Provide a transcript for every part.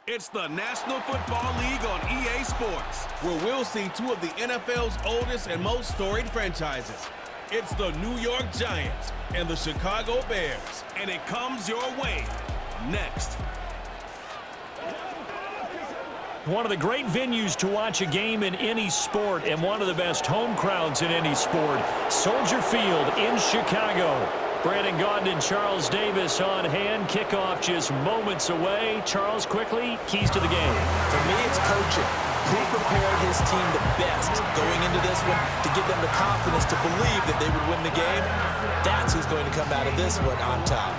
It's the National Football League on EA Sports, where we'll see two of the NFL's oldest and most storied franchises. It's the New York Giants and the Chicago Bears, and it comes your way next. One of the great venues to watch a game in any sport, and one of the best home crowds in any sport, Soldier Field in Chicago. Brandon Gaudin and Charles Davis on hand. Kickoff just moments away. Charles, quickly, keys to the game. For me, it's coaching. Who prepared his team the best going into this one to give them the confidence to believe that they would win the game? That's who's going to come out of this one on top.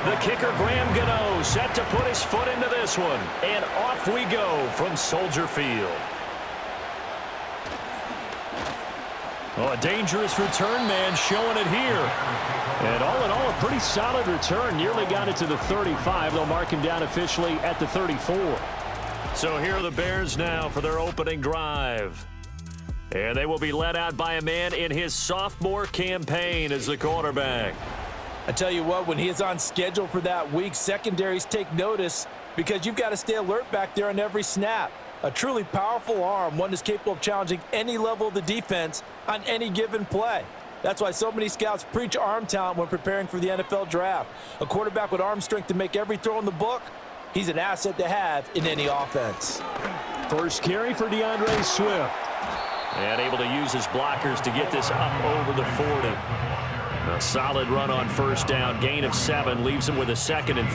The kicker, Graham Gano, set to put his foot into this one. And off we go from Soldier Field. Oh, a dangerous return man showing it here. And all in all, a pretty solid return. Nearly got it to the 35. They'll mark him down officially at the 34. So here are the Bears now for their opening drive. And they will be led out by a man in his sophomore campaign as the quarterback. I tell you what, when he is on schedule for that week, secondaries take notice because you've got to stay alert back there on every snap. A truly powerful arm, one that's capable of challenging any level of the defense on any given play. That's why so many scouts preach arm talent when preparing for the NFL draft. A quarterback with arm strength to make every throw in the book, he's an asset to have in any offense. First carry for DeAndre Swift. And able to use his blockers to get this up over the 40. A solid run on first down. Gain of 7 leaves him with a 2nd and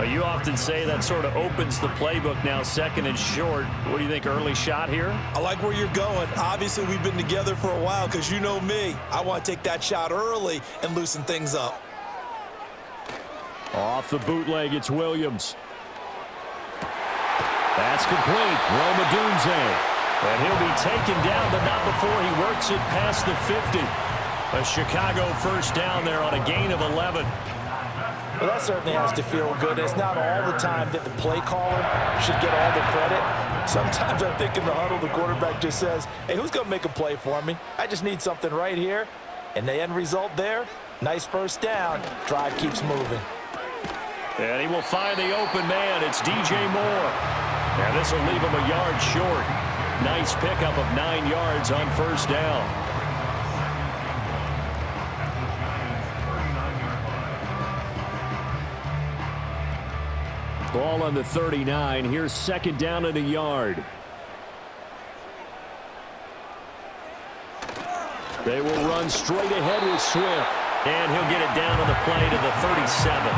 3. You often say that sort of opens the playbook now, 2nd and short. What do you think, early shot here? I like where you're going. Obviously, we've been together for a while because you know me. I want to take that shot early and loosen things up. Off the bootleg, it's Williams. That's complete. Rome Odunze. And he'll be taken down, but not before he works it past the 50. A Chicago first down there on a gain of 11. Well, that certainly has to feel good. It's not all the time that the play caller should get all the credit. Sometimes I think in the huddle, the quarterback just says, hey, who's going to make a play for me? I just need something right here. And the end result there, nice first down. Drive keeps moving. And he will find the open man. It's DJ Moore. And this will leave him a yard short. Nice pickup of 9 yards on first down. Ball on the 39. Here's 2nd down and a yard. They will run straight ahead with Swift. And he'll get it down on the play to the 37.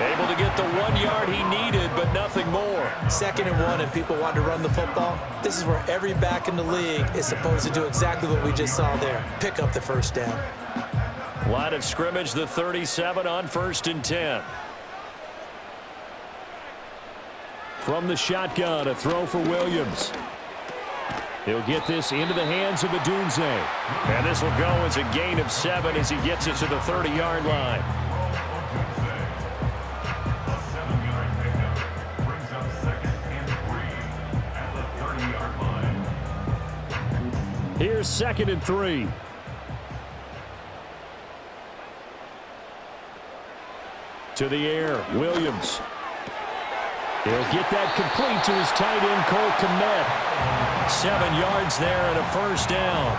Able to get the 1 yard he needed, but nothing more. 2nd and 1, and people want to run the football. This is where every back in the league is supposed to do exactly what we just saw there. Pick up the first down. Line of scrimmage, the 37 on 1st and 10. From the shotgun, a throw for Williams. He'll get this into the hands of Odunze. And this will go as a gain of 7 as he gets it to the 30-yard line. Here's 2nd and 3. To the air, Williams. He'll get that complete to his tight end, Cole Kmet. 7 yards there and a first down.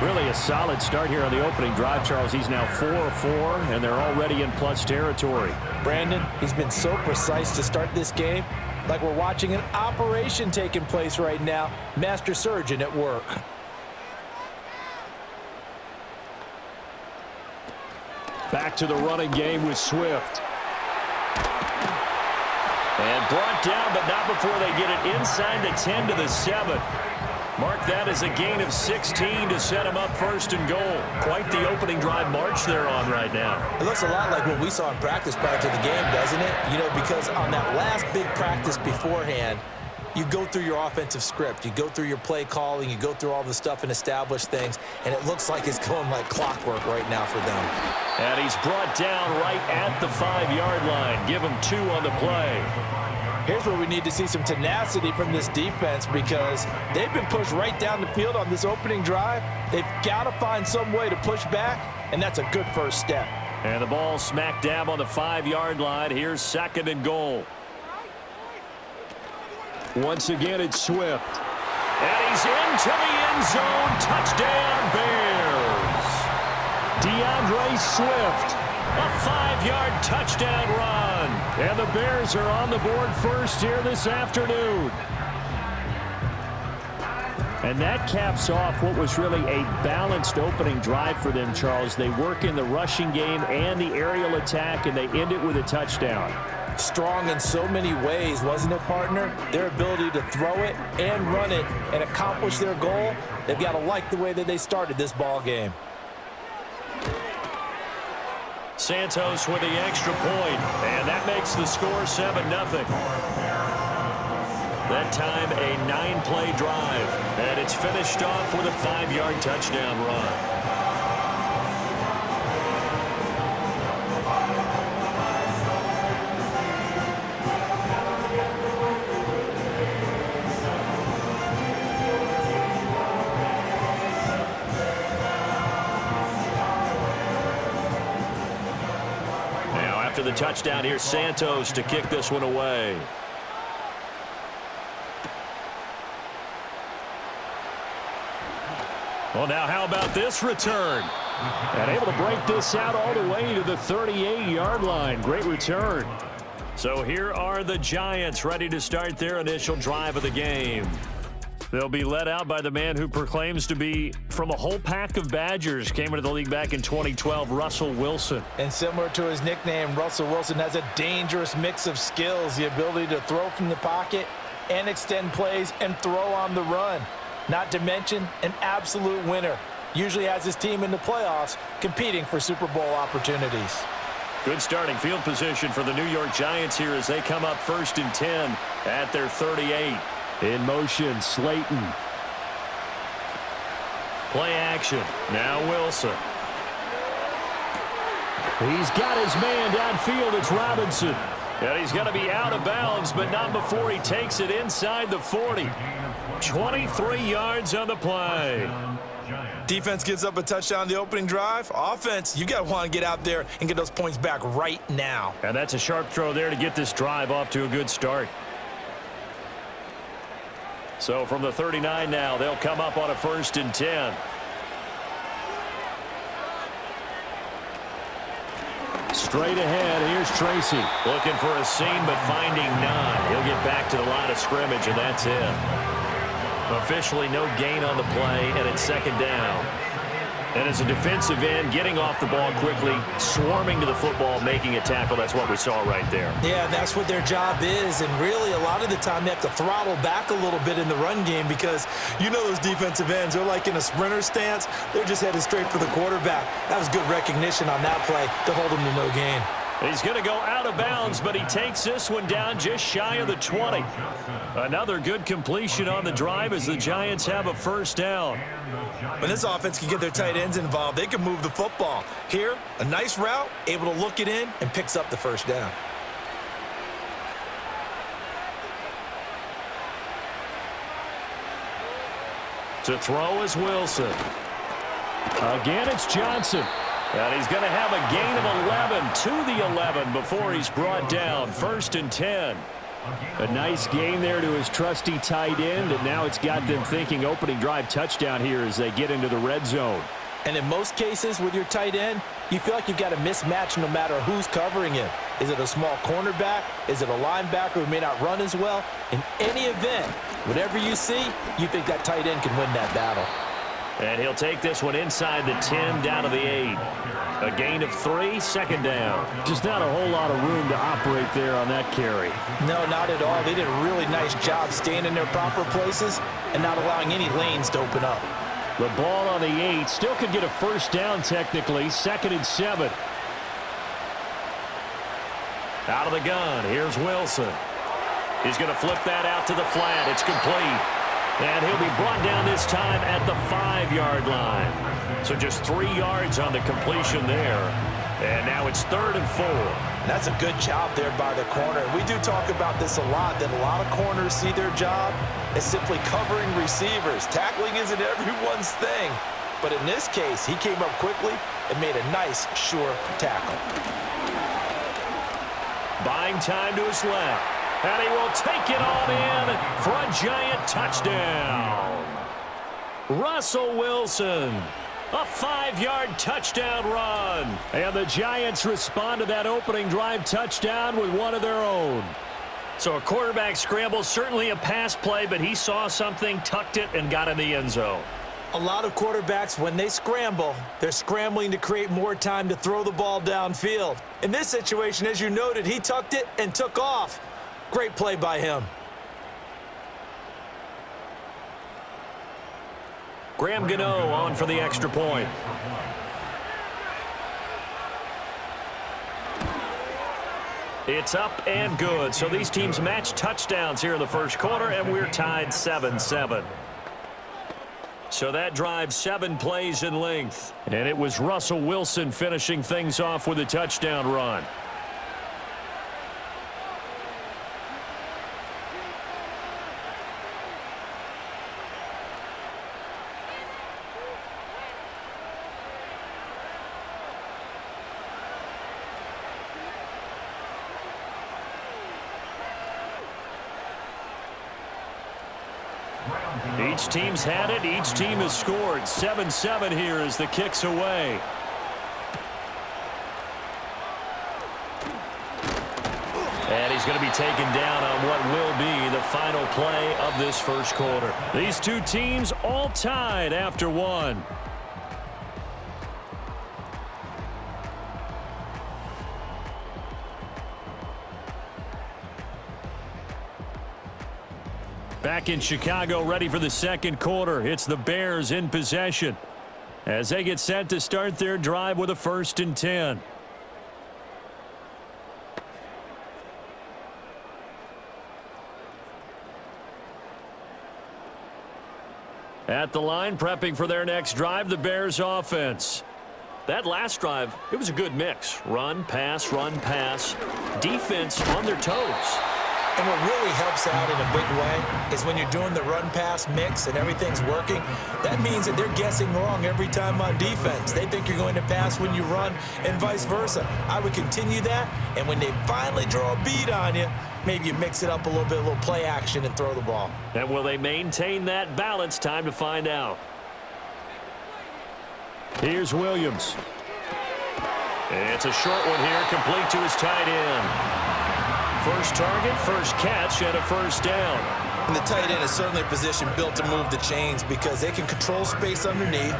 Really a solid start here on the opening drive, Charles. He's now 4-4, and they're already in plus territory. Brandon, he's been so precise to start this game, like we're watching an operation taking place right now. Master surgeon at work. Back to the running game with Swift. And brought down, but not before they get it inside the 10 to the 7. Mark that as a gain of 16 to set him up 1st and goal. Quite the opening drive march they're on right now. It looks a lot like what we saw in practice prior to the game, doesn't it? You know, because on that last big practice beforehand, you go through your offensive script. You go through your play calling. You go through all the stuff and establish things, and it looks like it's going like clockwork right now for them. And he's brought down right at the 5-yard line. Give him 2 on the play. Here's where we need to see some tenacity from this defense because they've been pushed right down the field on this opening drive. They've got to find some way to push back, and that's a good first step. And the ball smack dab on the 5-yard line. Here's 2nd and goal. Once again, it's Swift. And he's into the end zone. Touchdown, Bears. DeAndre Swift. A 5-yard touchdown run. And the Bears are on the board first here this afternoon. And that caps off what was really a balanced opening drive for them, Charles. They work in the rushing game and the aerial attack, and they end it with a touchdown. Strong in so many ways, wasn't it, partner? Their ability to throw it and run it and accomplish their goal, they've got to like the way that they started this ball game. Santos with the extra point, and that makes the score 7-0. That time a 9-play drive, and it's finished off with a 5-yard touchdown run. After the touchdown, here's Santos to kick this one away. Well, now how about this return? And able to break this out all the way to the 38-yard line. Great return. So here are the Giants ready to start their initial drive of the game. They'll be led out by the man who proclaims to be from a whole pack of Badgers. Came into the league back in 2012, Russell Wilson. And similar to his nickname, Russell Wilson has a dangerous mix of skills, the ability to throw from the pocket and extend plays and throw on the run. Not to mention an absolute winner. Usually has his team in the playoffs competing for Super Bowl opportunities. Good starting field position for the New York Giants here as they come up 1st and 10 at their 38. In motion, Slayton. Play action. Now Wilson. He's got his man downfield. It's Robinson. And he's going to be out of bounds, but not before he takes it inside the 40. 23 yards on the play. Defense gives up a touchdown on the opening drive. Offense, you got to want to get out there and get those points back right now. And that's a sharp throw there to get this drive off to a good start. So from the 39 now, they'll come up on a 1st and 10. Straight ahead, here's Tracy. Looking for a seam, but finding none. He'll get back to the line of scrimmage, and that's it. Officially no gain on the play, and it's 2nd down. And as a defensive end, getting off the ball quickly, swarming to the football, making a tackle, that's what we saw right there. Yeah, that's what their job is, and really a lot of the time they have to throttle back a little bit in the run game because you know those defensive ends, they're like in a sprinter stance. They're just headed straight for the quarterback. That was good recognition on that play to hold him to no gain. He's going to go out of bounds, but he takes this one down just shy of the 20. Another good completion on the drive as the Giants have a 1st down. When this offense can get their tight ends involved, they can move the football. Here, a nice route, able to look it in, and picks up the 1st down. To throw is Wilson. Again, it's Johnson. And he's going to have a gain of 11 to the 11 before he's brought down. 1st and 10. A nice gain there to his trusty tight end, and now it's got them thinking opening drive touchdown here as they get into the red zone. And in most cases with your tight end, you feel like you've got a mismatch no matter who's covering him. Is it a small cornerback? Is it a linebacker who may not run as well? In any event, whatever you see, you think that tight end can win that battle. And he'll take this one inside the 10 down to the 8. A gain of 3, 2nd down. Just not a whole lot of room to operate there on that carry. No, not at all. They did a really nice job staying in their proper places and not allowing any lanes to open up. The ball on the 8 still could get a 1st down technically. 2nd and 7. Out of the gun, here's Wilson. He's going to flip that out to the flat. It's complete. And he'll be brought down this time at the 5-yard line. So just 3 yards on the completion there. And now it's 3rd and 4. That's a good job there by the corner. And we do talk about this a lot, that a lot of corners see their job as simply covering receivers. Tackling isn't everyone's thing. But in this case, he came up quickly and made a nice, sure tackle. Buying time to his left. And he will take it on in for a giant touchdown. Russell Wilson. A 5-yard touchdown run. And the Giants respond to that opening drive touchdown with one of their own. So a quarterback scramble, certainly a pass play, but he saw something, tucked it, and got in the end zone. A lot of quarterbacks, when they scramble, they're scrambling to create more time to throw the ball downfield. In this situation, as you noted, he tucked it and took off. Great play by him. Graham Gano on for the extra point. It's up and good. So these teams match touchdowns here in the first quarter, and we're tied 7-7. So that drive, 7 plays in length. And it was Russell Wilson finishing things off with a touchdown run. Each team's had it. Each team has scored. 7-7 here as the kick's away. And he's going to be taken down on what will be the final play of this first quarter. These two teams all tied after one. Back in Chicago, ready for the second quarter. It's the Bears in possession as they get set to start their drive with a 1st and 10. At the line, prepping for their next drive, the Bears offense. That last drive, it was a good mix. Run, pass, defense on their toes. And what really helps out in a big way is when you're doing the run-pass mix and everything's working, that means that they're guessing wrong every time on defense. They think you're going to pass when you run and vice versa. I would continue that, and when they finally draw a bead on you, maybe you mix it up a little bit, a little play action and throw the ball. And will they maintain that balance? Time to find out. Here's Williams. It's a short one here, complete to his tight end. First target, first catch, and a 1st down. And the tight end is certainly a position built to move the chains because they can control space underneath.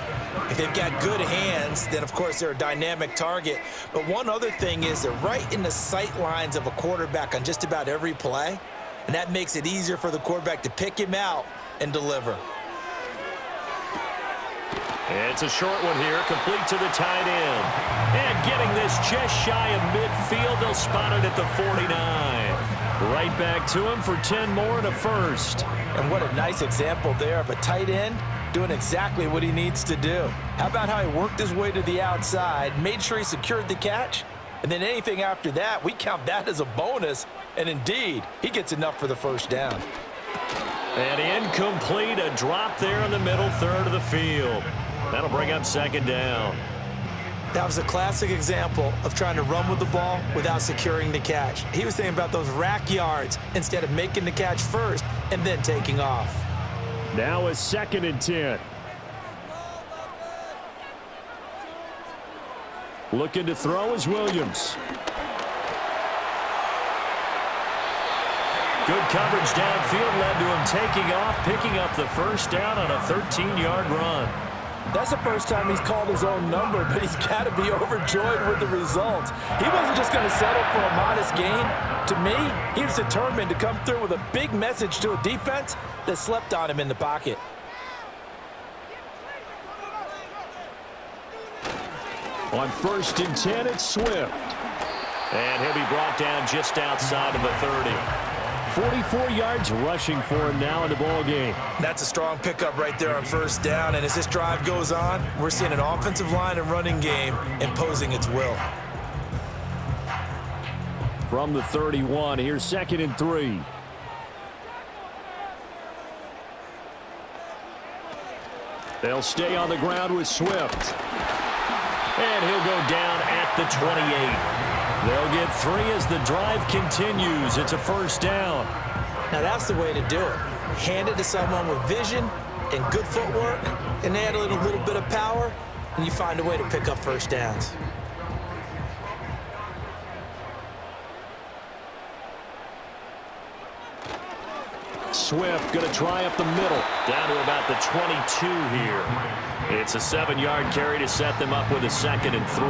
If they've got good hands, then, of course, they're a dynamic target. But one other thing is they're right in the sight lines of a quarterback on just about every play, and that makes it easier for the quarterback to pick him out and deliver. It's a short one here, complete to the tight end. And getting this just shy of midfield, they'll spot it at the 49. Right back to him for 10 more and a 1st. And what a nice example there of a tight end doing exactly what he needs to do. How about how he worked his way to the outside, made sure he secured the catch, and then anything after that, we count that as a bonus. And indeed, he gets enough for the 1st down. And incomplete, a drop there in the middle third of the field. That'll bring up 2nd down. That was a classic example of trying to run with the ball without securing the catch. He was thinking about those rack yards instead of making the catch first and then taking off. Now a 2nd and 10. Looking to throw is Williams. Good coverage downfield led to him taking off, picking up the 1st down on a 13-yard run. That's the first time he's called his own number, but he's got to be overjoyed with the results. He wasn't just going to settle for a modest gain. To me, he was determined to come through with a big message to a defense that slept on him in the pocket. On 1st and 10, it's Swift. And he'll be brought down just outside of the 30. 44 yards rushing for him now in the ball game. That's a strong pickup right there on first down, and as this drive goes on, we're seeing an offensive line and running game imposing its will. From the 31, here's 2nd and 3. They'll stay on the ground with Swift. And he'll go down at the 28. They'll get 3 as the drive continues. It's a first down. Now that's the way to do it. Hand it to someone with vision and good footwork, and add a little bit of power, and you find a way to pick up first downs. Swift going to try up the middle. Down to about the 22 here. It's a 7-yard carry to set them up with a 2nd and 3.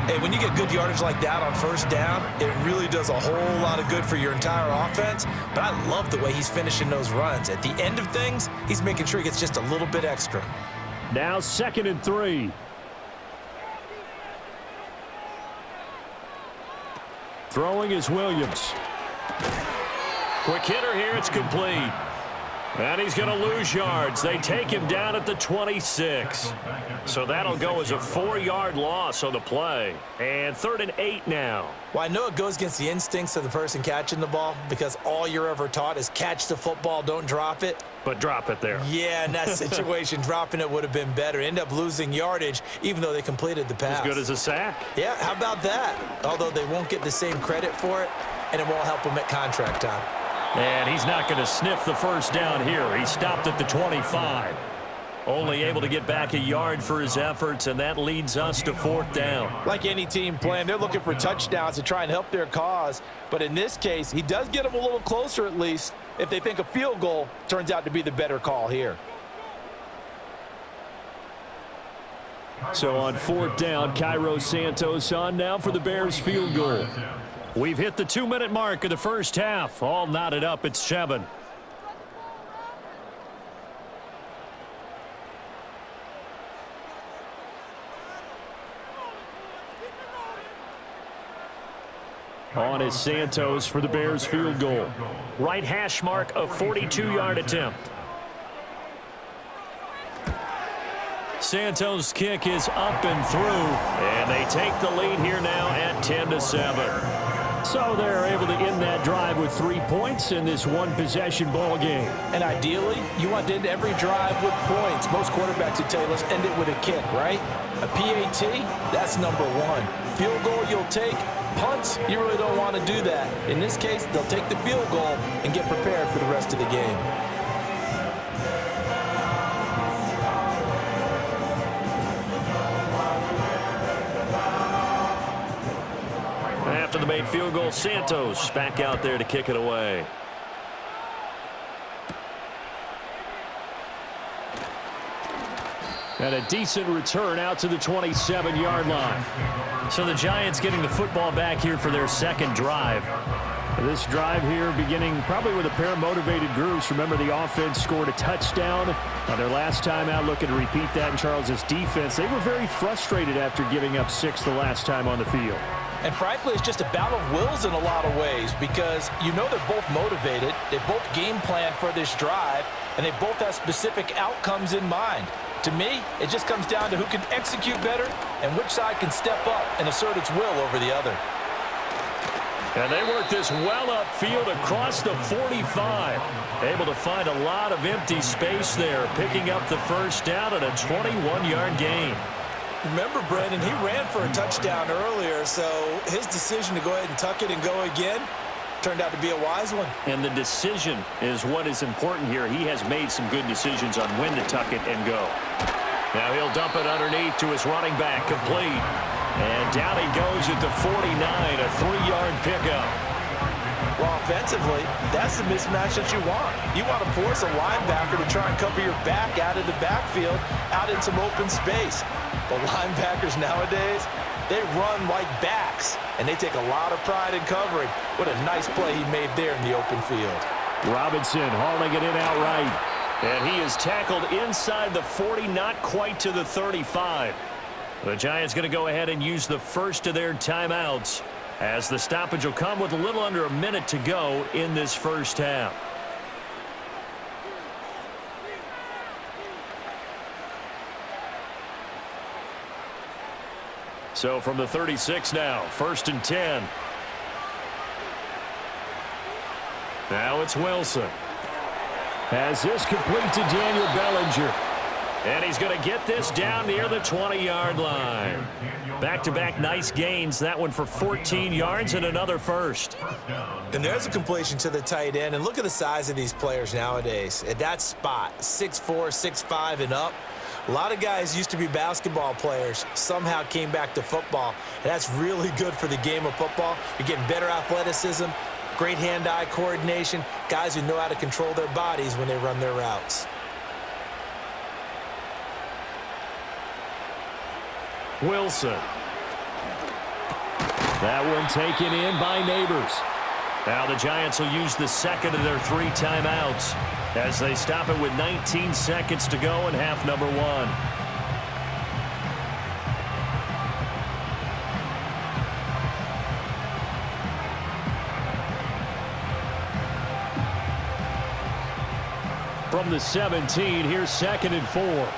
Hey, when you get good yardage like that on first down, it really does a whole lot of good for your entire offense. But I love the way he's finishing those runs. At the end of things, he's making sure he gets just a little bit extra. Now 2nd and 3. Throwing is Williams. Quick hitter here, it's complete. And he's going to lose yards. They take him down at the 26. So that'll go as a 4-yard loss on the play. And 3rd and 8 now. Well, I know it goes against the instincts of the person catching the ball because all you're ever taught is catch the football, don't drop it. But drop it there. Yeah, in that situation, dropping it would have been better. End up losing yardage, even though they completed the pass. As good as a sack. Yeah, how about that? Although they won't get the same credit for it, and it won't help them at contract time. And he's not going to sniff the first down here. He stopped at the 25. Only able to get back a yard for his efforts, and that leads us to 4th down. Like any team playing, they're looking for touchdowns to try and help their cause. But in this case, he does get them a little closer at least if they think a field goal turns out to be the better call here. So on 4th down, Cairo Santos on now for the Bears field goal. We've hit the 2-minute mark of the first half. All knotted up at 7. On is Santos for the Bears field goal. Right hash mark, a 42-yard attempt. Santos' kick is up and through, and they take the lead here now at 10-7. So they're able to end that drive with 3 points in this one-possession ball game. And ideally, you want to end every drive with points. Most quarterbacks would tell you, let's end it with a kick, right? A PAT, that's number 1. Field goal you'll take. Punts, you really don't want to do that. In this case, they'll take the field goal and get prepared for the rest of the game. After the made field goal, Santos back out there to kick it away. And a decent return out to the 27-yard line. So the Giants getting the football back here for their 2nd drive. This drive here beginning probably with a pair of motivated groups. Remember, the offense scored a touchdown on their last time out, looking to repeat that in Charles's defense. They were very frustrated after giving up 6 the last time on the field. And frankly, it's just a battle of wills in a lot of ways because you know they're both motivated, they both game plan for this drive, and they both have specific outcomes in mind. To me, it just comes down to who can execute better and which side can step up and assert its will over the other. And they work this well upfield across the 45. Able to find a lot of empty space there, picking up the first down at a 21-yard gain. Remember, Brandon, he ran for a touchdown earlier, so his decision to go ahead and tuck it and go again turned out to be a wise one. And the decision is what is important here. He has made some good decisions on when to tuck it and go. Now he'll dump it underneath to his running back, complete. And down he goes at the 49, a 3-yard pickup. Well, offensively, that's the mismatch that you want. You want to force a linebacker to try and cover your back out of the backfield, out in some open space. But linebackers nowadays, they run like backs, and they take a lot of pride in covering. What a nice play he made there in the open field. Robinson hauling it in outright. And he is tackled inside the 40, not quite to the 35. The Giants going to go ahead and use the first of their timeouts. as the stoppage will come with a little under a minute to go in this first half. So from the 36 now, 1st and 10. Now it's Wilson. Has this complete to Daniel Bellinger. And he's going to get this down near the 20-yard line. Back-to-back nice gains. That one for 14 yards and another first. And there's a completion to the tight end. And look at the size of these players nowadays. At that spot, 6'4", 6'5", and up. A lot of guys used to be basketball players, somehow came back to football. And that's really good for the game of football. You're getting better athleticism, great hand-eye coordination, guys who know how to control their bodies when they run their routes. Wilson. That one taken in by Neighbors. Now the Giants will use the second of their 3 timeouts as they stop it with 19 seconds to go in half number 1. From the 17, here's 2nd and 4.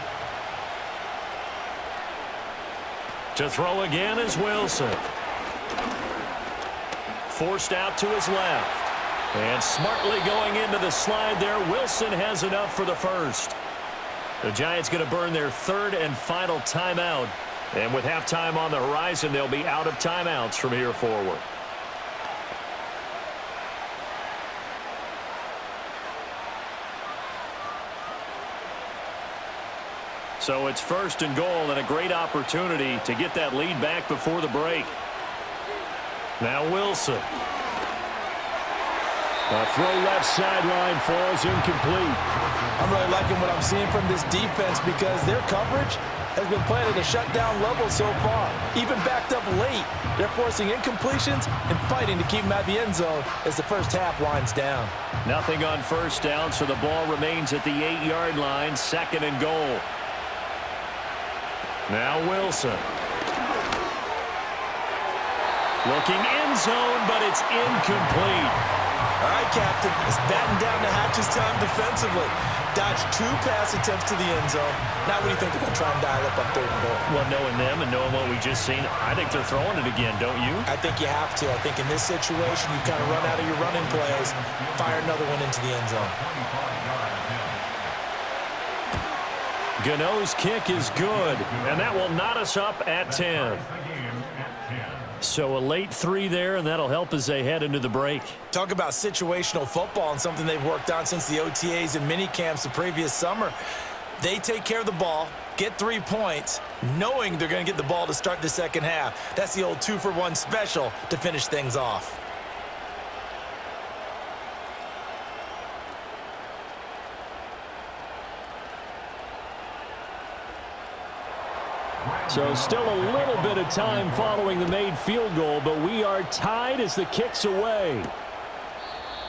To throw again is Wilson. Forced out to his left. And smartly going into the slide there, Wilson has enough for the first. The Giants going to burn their 3rd and final timeout. And with halftime on the horizon, they'll be out of timeouts from here forward. So it's 1st and goal and a great opportunity to get that lead back before the break. Now Wilson. A throw left sideline falls incomplete. I'm really liking what I'm seeing from this defense because their coverage has been playing at a shutdown level so far. Even backed up late, they're forcing incompletions and fighting to keep them at the end zone as the first half winds down. Nothing on 1st down, so the ball remains at the 8-yard line, 2nd and goal. Now Wilson. Looking end zone, but it's incomplete. All right, Captain. It's batten down the hatches time defensively. Dodged 2 pass attempts to the end zone. Now what do you think they're going to try and dial up on 3rd and goal? Well, knowing them and knowing what we just seen, I think they're throwing it again, don't you? I think you have to. I think in this situation, you kind of run out of your running plays, fire another one into the end zone. Gano's kick is good, and that will knot us up at 10. So a late 3 there, and that'll help as they head into the break. Talk about situational football and something they've worked on since the OTAs and mini camps the previous summer. They take care of the ball, get 3 points, knowing they're going to get the ball to start the second half. That's the old 2-for-1 special to finish things off. So still a little bit of time following the made field goal, but we are tied as the kick's away.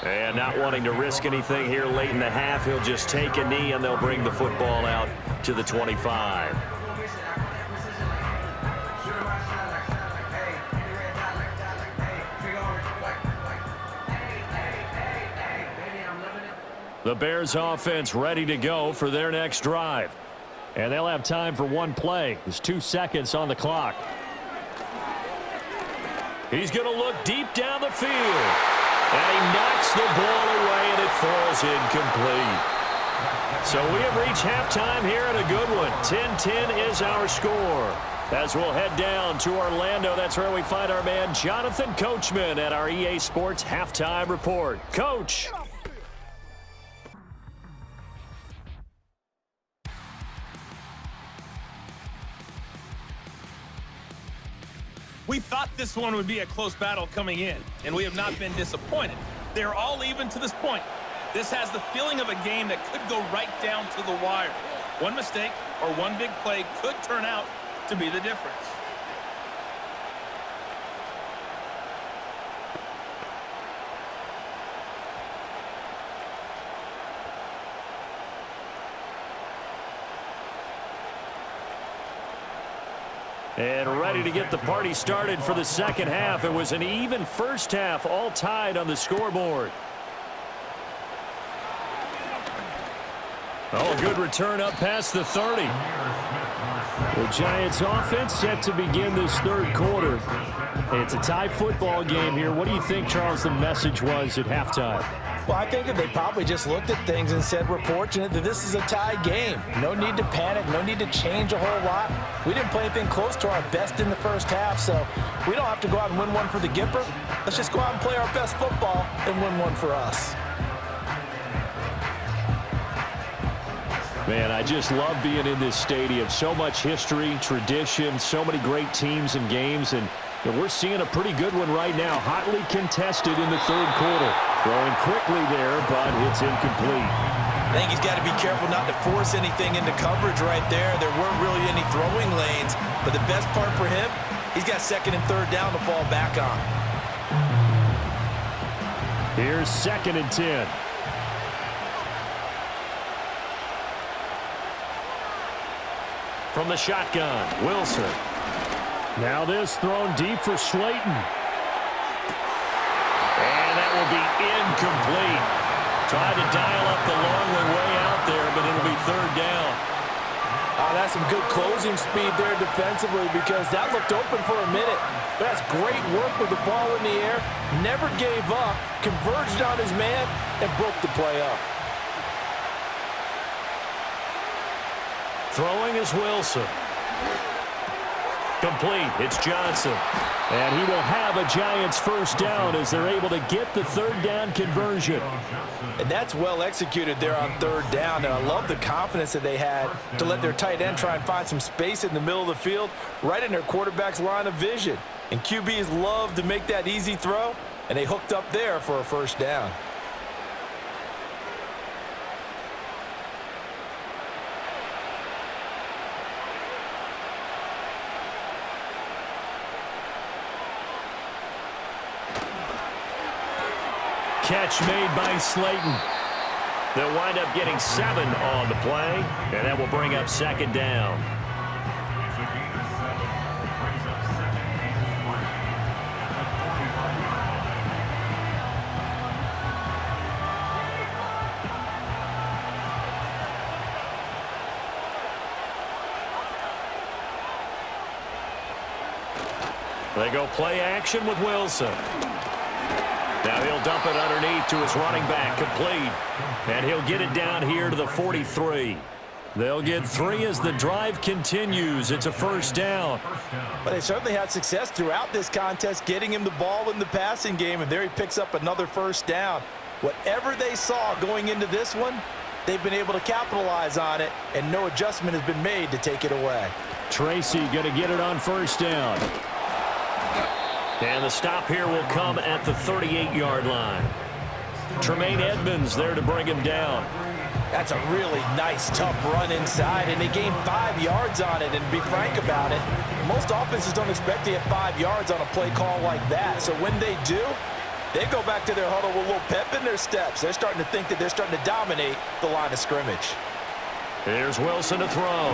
And not wanting to risk anything here late in the half, he'll just take a knee and they'll bring the football out to the 25. The Bears offense ready to go for their next drive. And they'll have time for 1 play. There's 2 seconds on the clock. He's going to look deep down the field. And he knocks the ball away, and it falls incomplete. So we have reached halftime here at a good one. 10-10 is our score. As we'll head down to Orlando, that's where we find our man Jonathan Coachman at our EA Sports Halftime Report. Coach. We thought this one would be a close battle coming in, and we have not been disappointed. They're all even to this point. This has the feeling of a game that could go right down to the wire. One mistake or one big play could turn out to be the difference. And ready to get the party started for the second half. It was an even first half, all tied on the scoreboard. Oh, good return up past the 30. The Giants offense set to begin this third quarter. It's a tie football game here. What do you think, Charles, the message was at halftime? Well, I think that they probably just looked at things and said, we're fortunate that this is a tie game. No need to panic, no need to change a whole lot. We didn't play anything close to our best in the first half, so we don't have to go out and win one for the Gipper. Let's just go out and play our best football and win one for us. Man, I just love being in this stadium. So much history, tradition, so many great teams and games, and we're seeing a pretty good one right now. Hotly contested in the third quarter. Throwing quickly there, but it's incomplete. I think he's got to be careful not to force anything into coverage right there. There weren't really any throwing lanes, but the best part for him, he's got second and third down to fall back on. Here's 2nd and 10. From the shotgun, Wilson. Now this thrown deep for Slayton. And that will be incomplete. Tried to dial up the long way out there, but it'll be third down. That's some good closing speed there defensively because that looked open for a minute. That's great work with the ball in the air. Never gave up, converged on his man, and broke the play up. Throwing is Wilson. Complete. It's Johnson. And he will have a Giants first down as they're able to get the third down conversion. And that's well executed there on third down. And I love the confidence that they had to let their tight end try and find some space in the middle of the field, right in their quarterback's line of vision. And QBs love to make that easy throw, and they hooked up there for a first down. Catch made by Slayton. They'll wind up getting 7 on the play, and that will bring up second down. They go play action with Wilson. Now he'll dump it underneath to his running back, complete. And he'll get it down here to the 43. They'll get 3 as the drive continues. It's a first down. But they certainly had success throughout this contest, getting him the ball in the passing game, and there he picks up another first down. Whatever they saw going into this one, they've been able to capitalize on it, and no adjustment has been made to take it away. Tracy going to get it on first down. And the stop here will come at the 38-yard line. Tremaine Edmonds there to bring him down. That's a really nice, tough run inside, and they gained 5 yards on it. And to be frank about it, most offenses don't expect to get 5 yards on a play call like that. So when they do, they go back to their huddle with a little pep in their steps. They're starting to think that they're starting to dominate the line of scrimmage. Here's Wilson to throw.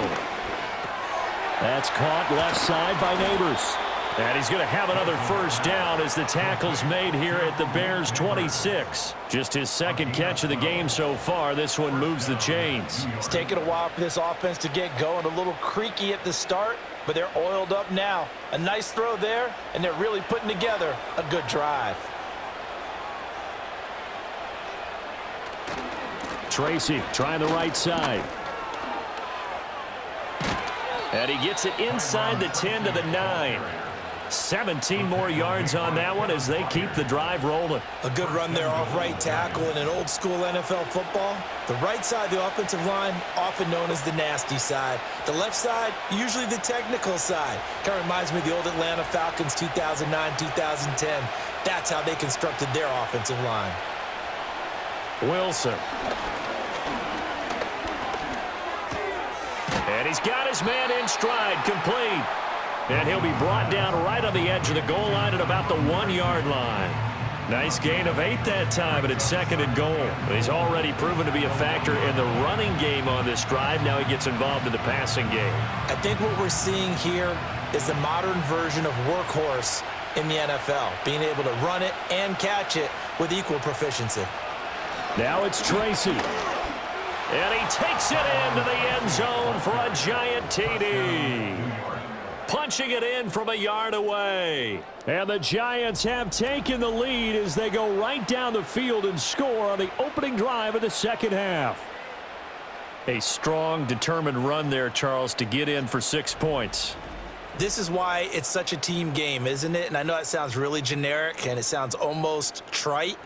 That's caught left side by Neighbors. And he's going to have another first down as the tackle's made here at the Bears' 26. Just his second catch of the game so far. This one moves the chains. It's taken a while for this offense to get going. A little creaky at the start, but they're oiled up now. A nice throw there, and they're really putting together a good drive. Tracy trying the right side. And he gets it inside the 10 to the 9. 17 more yards on that one as they keep the drive rolling. A good run there off right tackle in an old school NFL football. The right side of the offensive line, often known as the nasty side. The left side, usually the technical side. Kind of reminds me of the old Atlanta Falcons 2009-2010. That's how they constructed their offensive line. Wilson. And he's got his man in stride, complete. And he'll be brought down right on the edge of the goal line at about the 1-yard line. Nice gain of 8 that time, and it's 2nd and goal. He's already proven to be a factor in the running game on this drive. Now he gets involved in the passing game. I think what we're seeing here is the modern version of workhorse in the NFL, being able to run it and catch it with equal proficiency. Now it's Tracy. And he takes it into the end zone for a giant TD. Punching it in from a yard away. And the Giants have taken the lead as they go right down the field and score on the opening drive of the second half. A strong, determined run there, Charles, to get in for 6 points. This is why it's such a team game, isn't it? And I know it sounds really generic and it sounds almost trite,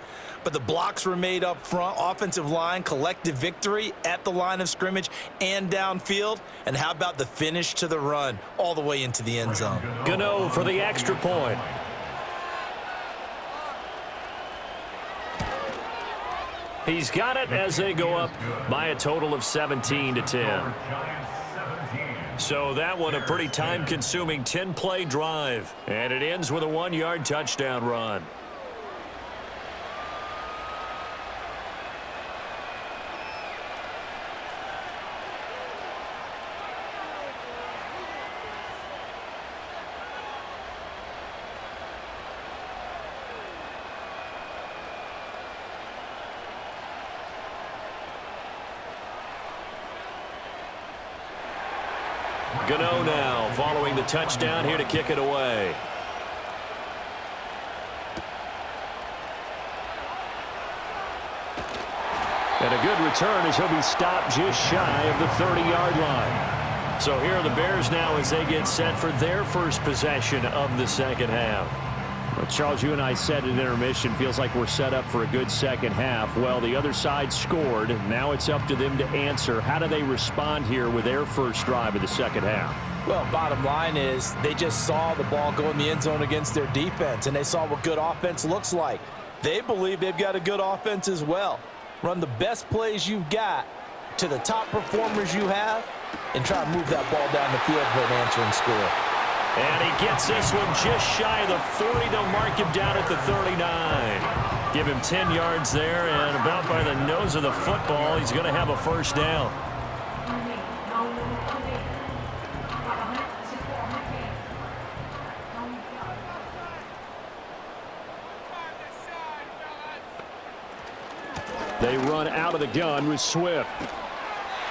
but the blocks were made up front, offensive line, collective victory at the line of scrimmage and downfield. And how about the finish to the run all the way into the end zone? Gano for the extra point. He's got it as they go up by a total of 17-10. So that one a pretty time-consuming 10-play drive. And it ends with a 1-yard touchdown run. Gano now following the touchdown here to kick it away. And a good return as he'll be stopped just shy of the 30-yard line. So here are the Bears now as they get set for their first possession of the second half. Well, Charles, you and I said at intermission, feels like we're set up for a good second half. Well, the other side scored. Now it's up to them to answer. How do they respond here with their first drive of the second half? Well, bottom line is they just saw the ball go in the end zone against their defense, and they saw what good offense looks like. They believe they've got a good offense as well. Run the best plays you've got to the top performers you have and try to move that ball down the field for an answering score. And he gets this one just shy of the 40. They'll mark him down at the 39. Give him 10 yards there, and about by the nose of the football, he's going to have a first down. They run out of the gun with Swift.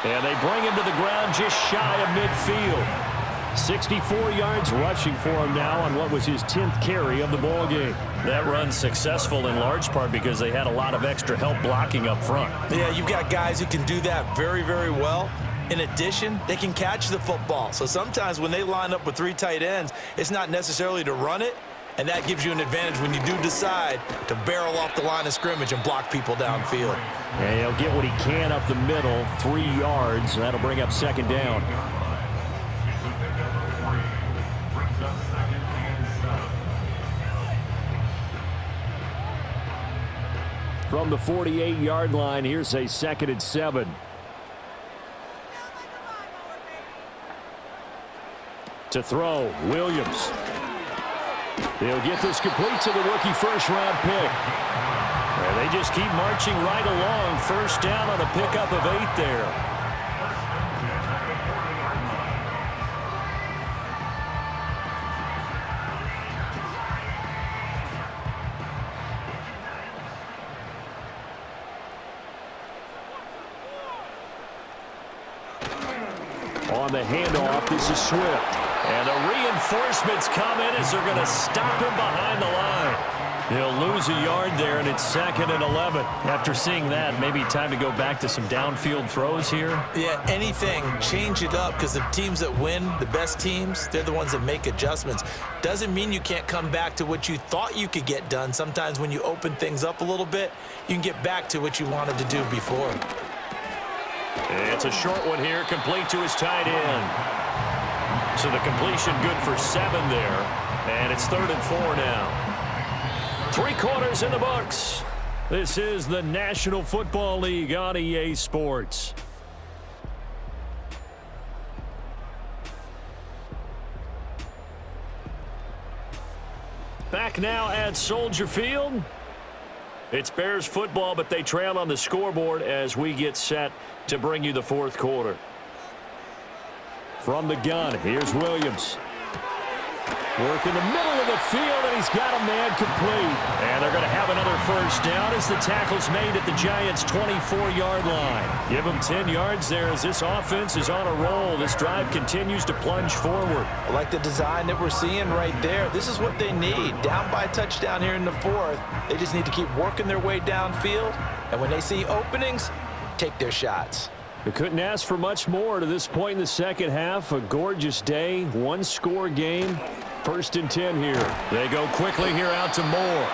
And they bring him to the ground just shy of midfield. 64 yards rushing for him now on what was his 10th carry of the ball game. That run successful in large part because they had a lot of extra help blocking up front. Yeah, you've got guys who can do that very, very well. In addition, they can catch the football. So sometimes when they line up with 3 tight ends, it's not necessarily to run it, and that gives you an advantage when you do decide to barrel off the line of scrimmage and block people downfield. And he'll get what he can up the middle, 3 yards. That'll bring up second down. From the 48-yard line, here's a 2nd and 7. To throw, Williams. He'll get this complete to the rookie first-round pick. And they just keep marching right along. First down on a pickup of 8 there. On the handoff, this is Swift. And the reinforcements come in as they're going to stop him behind the line. He'll lose a yard there, and it's 2nd and 11. After seeing that, maybe time to go back to some downfield throws here. Yeah, anything. Change it up because the teams that win, the best teams, they're the ones that make adjustments. Doesn't mean you can't come back to what you thought you could get done. Sometimes when you open things up a little bit, you can get back to what you wanted to do before. It's a short one here, complete to his tight end. So the completion good for 7 there. And it's 3rd and 4 now. 3 quarters in the books. This is the National Football League on EA Sports. Back now at Soldier Field. It's Bears football, but they trail on the scoreboard as we get set to bring you the fourth quarter. From the gun, here's Williams. Work in the middle of the field, and he's got a man complete. And they're going to have another first down as the tackle's made at the Giants' 24-yard line. Give them 10 yards there as this offense is on a roll. This drive continues to plunge forward. I like the design that we're seeing right there. This is what they need. Down by a touchdown here in the fourth. They just need to keep working their way downfield. And when they see openings, take their shots. They couldn't ask for much more to this point in the second half. A gorgeous day, one-score game. 1st and 10 here. They go quickly here out to Moore.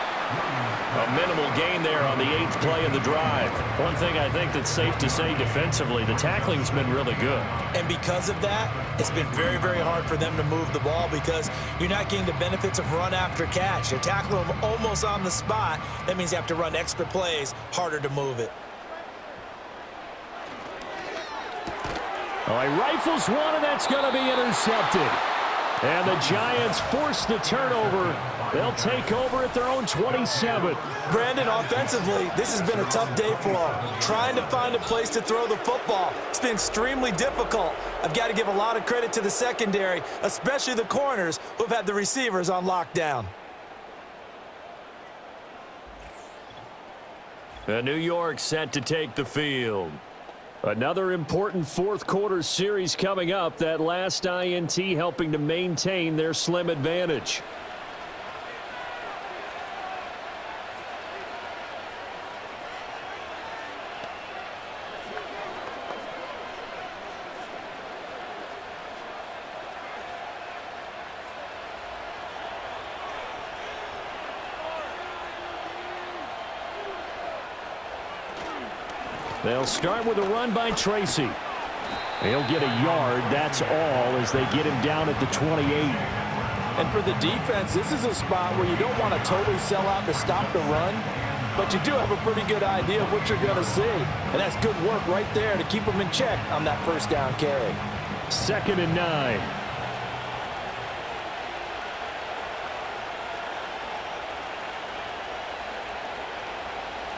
A minimal gain there on the 8th play of the drive. One thing I think that's safe to say defensively, the tackling's been really good. And because of that, it's been very, very hard for them to move the ball because you're not getting the benefits of run after catch. You're tackling them almost on the spot. That means you have to run extra plays, harder to move it. Oh, he rifles one, and that's going to be intercepted. And the Giants force the turnover. They'll take over at their own 27. Brandon, offensively, this has been a tough day for them. Trying to find a place to throw the football. It's been extremely difficult. I've got to give a lot of credit to the secondary, especially the corners who've had the receivers on lockdown. New York set to take the field. Another important fourth quarter series coming up. That last INT helping to maintain their slim advantage. They'll start with a run by Tracy. He'll get a yard, that's all, as they get him down at the 28. And for the defense, this is a spot where you don't want to totally sell out to stop the run, but you do have a pretty good idea of what you're going to see. And that's good work right there to keep them in check on that first down carry. 2nd and 9.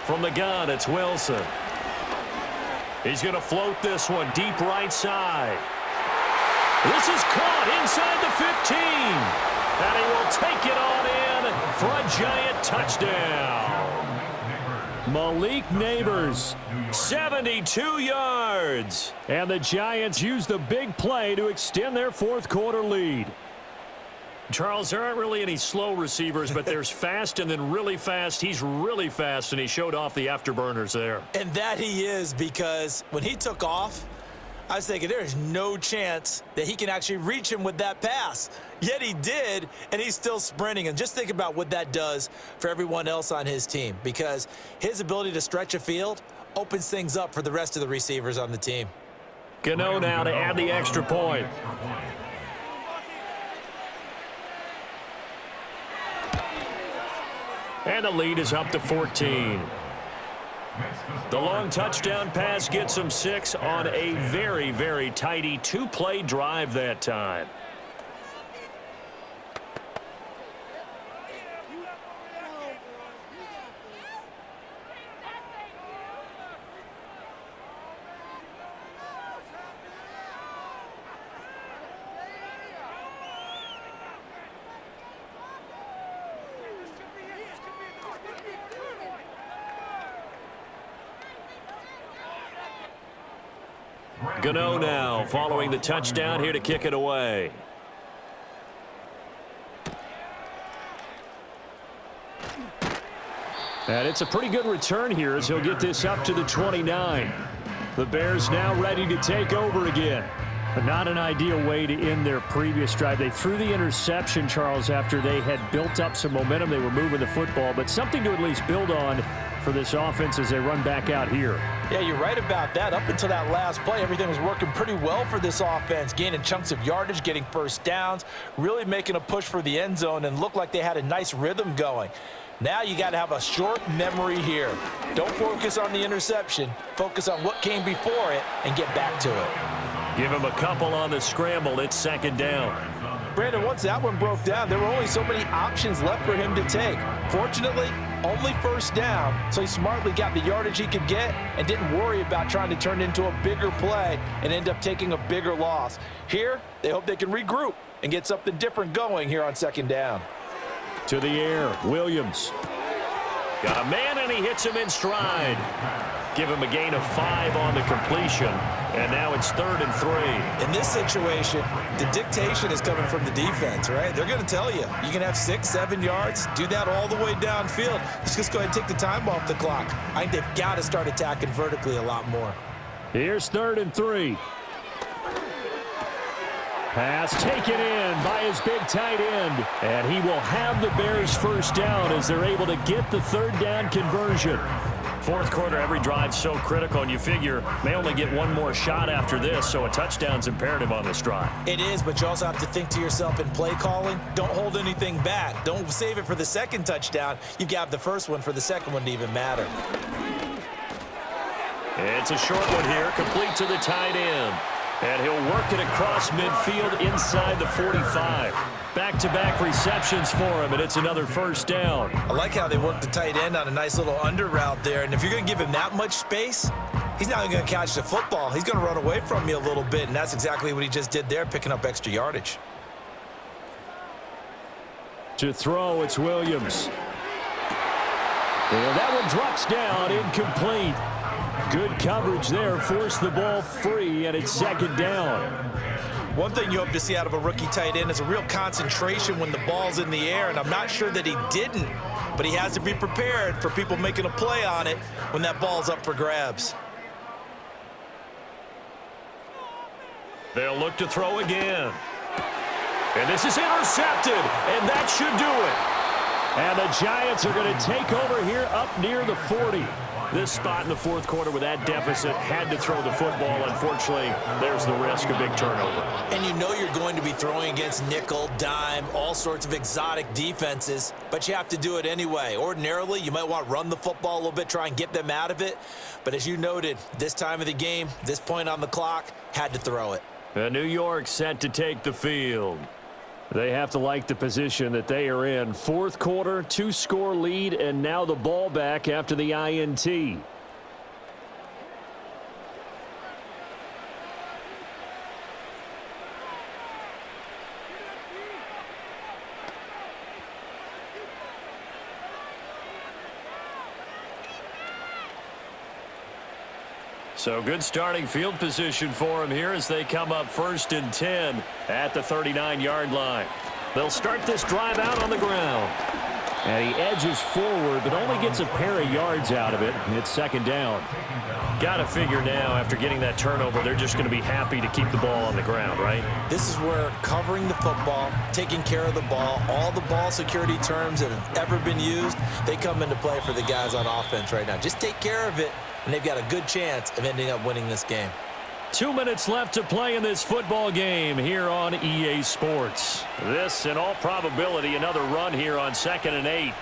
From the gun, it's Wilson. He's going to float this one deep right side. This is caught inside the 15. And he will take it on in for a Giant touchdown. Malik Neighbors, 72 yards. And the Giants use the big play to extend their fourth quarter lead. Charles, there aren't really any slow receivers, but there's fast and then really fast. He's really fast, and he showed off the afterburners there. And that he is, because when he took off, I was thinking there is no chance that he can actually reach him with that pass. Yet he did, and he's still sprinting. And just think about what that does for everyone else on his team, because his ability to stretch a field opens things up for the rest of the receivers on the team. Gano now to add the extra point. And the lead is up to 14. The long touchdown pass gets them 6 on a very, very tidy 2-play drive that time. Gano now following the touchdown here to kick it away. And it's a pretty good return here as he'll get this up to the 29. The Bears now ready to take over again. But not an ideal way to end their previous drive. They threw the interception, Charles, after they had built up some momentum. They were moving the football, but something to at least build on for this offense as they run back out here. Yeah, you're right about that. Up until that last play, everything was working pretty well for this offense, gaining chunks of yardage, getting first downs, really making a push for the end zone, and looked like they had a nice rhythm going. Now you got to have a short memory here. Don't focus on the interception. Focus on what came before it and get back to it. Give him a couple on the scramble. It's 2nd down. Brandon, once that one broke down, there were only so many options left for him to take. Fortunately, Only first down, so he smartly got the yardage he could get and didn't worry about trying to turn it into a bigger play and end up taking a bigger loss. Here, they hope they can regroup and get something different going here on second down. To the air, Williams. Got a man, and he hits him in stride. Give him a gain of 5 on the completion, and now it's 3rd and 3. In this situation, the dictation is coming from the defense, right? They're going to tell you, you can have 6, 7 yards, do that all the way downfield. Let's just go ahead and take the time off the clock. I think they've got to start attacking vertically a lot more. Here's 3rd and 3. Pass taken in by his big tight end, and he will have the Bears first down as they're able to get the 3rd down conversion. Fourth quarter, every drive so critical, and you figure may only get one more shot after this, so a touchdown's imperative on this drive. It is, but you also have to think to yourself in play calling, don't hold anything back. Don't save it for the second touchdown. You've got the first one for the second one to even matter. It's a short one here, complete to the tight end. And he'll work it across midfield inside the 45. Back-to-back receptions for him, and it's another first down. I like how they work the tight end on a nice little under route there. And if you're going to give him that much space, he's not going to catch the football. He's going to run away from you a little bit, and that's exactly what he just did there, picking up extra yardage. To throw, it's Williams. And that one drops down, incomplete. Good coverage there, forced the ball free, and it's second down. One thing you hope to see out of a rookie tight end is a real concentration when the ball's in the air, and I'm not sure that he didn't, but he has to be prepared for people making a play on it when that ball's up for grabs. They'll look to throw again. And this is intercepted, and that should do it. And the Giants are going to take over here up near the 40. This spot in the fourth quarter with that deficit, had to throw the football. Unfortunately, there's the risk of big turnover. And you know you're going to be throwing against nickel, dime, all sorts of exotic defenses, but you have to do it anyway. Ordinarily, you might want to run the football a little bit, try and get them out of it. But as you noted, this time of the game, this point on the clock, had to throw it. New York set to take the field. They have to like the position that they are in. Fourth quarter, 2-score lead, and now the ball back after the INT. So good starting field position for him here as they come up 1st and 10 at the 39-yard line. They'll start this drive out on the ground. And he edges forward, but only gets a pair of yards out of it. It's second down. Got to figure now, after getting that turnover, they're just going to be happy to keep the ball on the ground, right? This is where covering the football, taking care of the ball, all the ball security terms that have ever been used, they come into play for the guys on offense right now. Just take care of it, and they've got a good chance of ending up winning this game. 2 minutes left to play in this football game here on EA Sports. This, in all probability, another run here on 2nd and 8.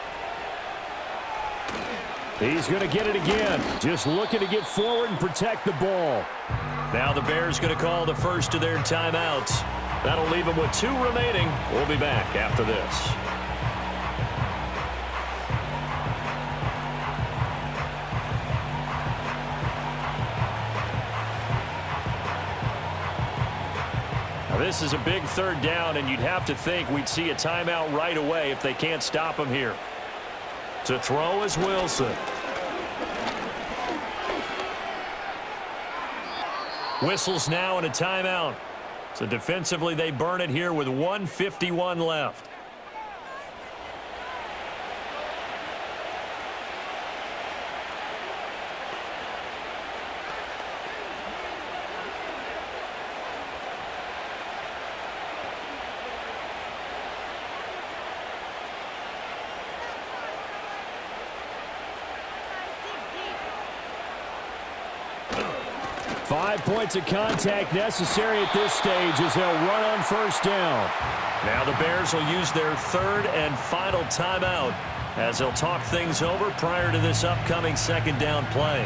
He's going to get it again. Just looking to get forward and protect the ball. Now the Bears going to call the first of their timeouts. That'll leave them with 2 remaining. We'll be back after this. This is a big 3rd down, and you'd have to think we'd see a timeout right away if they can't stop him here. To throw is Wilson. Whistles now and a timeout. So defensively they burn it here with 1:51 left. Five points of contact necessary at this stage as they'll run on first down. Now the Bears will use their 3rd and final timeout as they'll talk things over prior to this upcoming 2nd down play.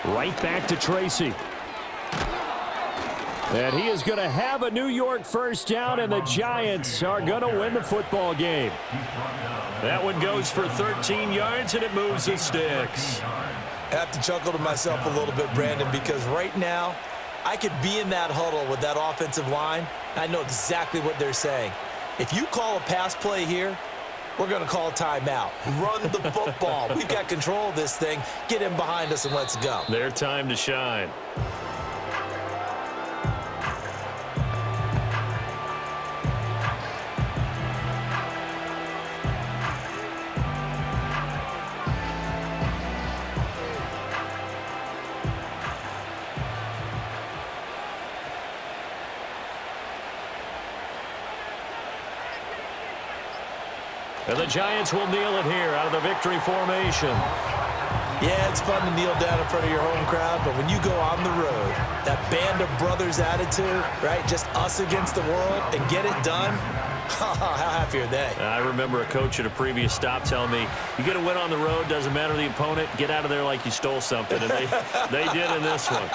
Right back to Tracy. And he is going to have a New York first down, and the Giants are going to win the football game. That one goes for 13 yards, and it moves the sticks. I have to chuckle to myself a little bit, Brandon, because right now I could be in that huddle with that offensive line. I know exactly what they're saying. If you call a pass play here, we're going to call a timeout. Run the football. We've got control of this thing. Get him behind us and let's go. Their time to shine. And the Giants will kneel it here out of the victory formation. Yeah, it's fun to kneel down in front of your home crowd, but when you go on the road, that band of brothers attitude, right, just us against the world, and get it done, how happy are they? I remember a coach at a previous stop telling me, you get a win on the road, doesn't matter the opponent, get out of there like you stole something, and they did in this one.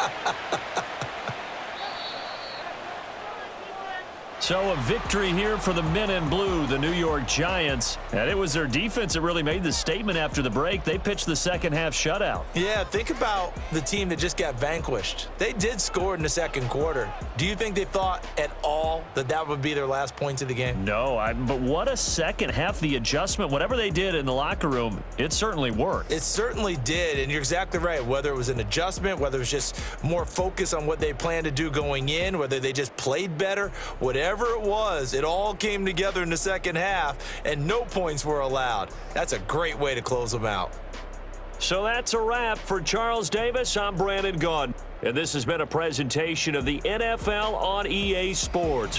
So a victory here for the men in blue, the New York Giants. And it was their defense that really made the statement after the break. They pitched the second half shutout. Yeah, think about the team that just got vanquished. They did score in the second quarter. Do you think they thought at all that that would be their last points of the game? No, but what a second half. The adjustment, whatever they did in the locker room, it certainly worked. It certainly did, and you're exactly right. Whether it was an adjustment, whether it was just more focus on what they planned to do going in, whether they just played better, whatever it was, it all came together in the second half, and no points were allowed. That's a great way to close them out. So that's a wrap for Charles Davis. I'm Brandon Gaudin, and this has been a presentation of the NFL on EA Sports.